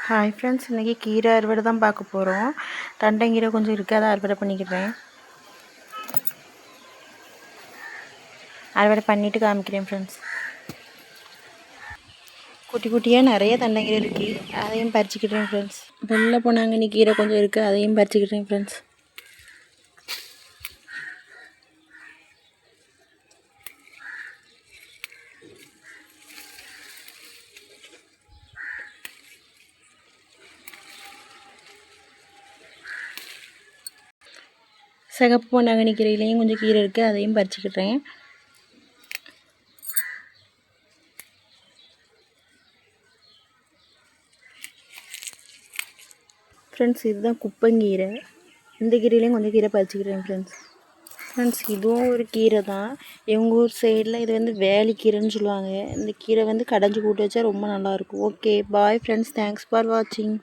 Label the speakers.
Speaker 1: Hi friends, இன்றைக்கி கீரை அறுவடை தான் பார்க்க போகிறோம். தண்டங்கீரை கொஞ்சம் இருக்குது, அதை அறுவடை பண்ணிக்கிறேன். அறுவடை பண்ணிவிட்டு காமிக்கிறேன் ஃப்ரெண்ட்ஸ். குட்டி குட்டியாக நிறைய தண்டங்கீரை இருக்குது, அதையும் பறிச்சுக்கிட்டேன் ஃப்ரெண்ட்ஸ். வெள்ளை பொன்னாங்கண்ணி கீரை கொஞ்சம் இருக்குது, அதையும் பறிச்சுக்கிட்டேன் ஃப்ரெண்ட்ஸ். சிகப்பு பொன்னாங்கண்ணி கீரையிலையும் கொஞ்சம் கீரை இருக்குது, அதையும் பறிச்சுக்கிட்டேன். ஃப்ரெண்ட்ஸ், இதுதான் குப்பங்கீரை. இந்த கீரையிலையும் கொஞ்சம் கீரை பறிச்சுக்கிறேன் ஃப்ரெண்ட்ஸ். இதுவும் ஒரு கீரை தான். எங்கள் ஊர் சைடில் இது வந்து வேலிக்கீரைன்னு சொல்லுவாங்க. இந்த கீரை வந்து கடைஞ்சி போட்டு வச்சா ரொம்ப நல்லாயிருக்கும். Okay, bye friends, thanks for வாட்சிங்.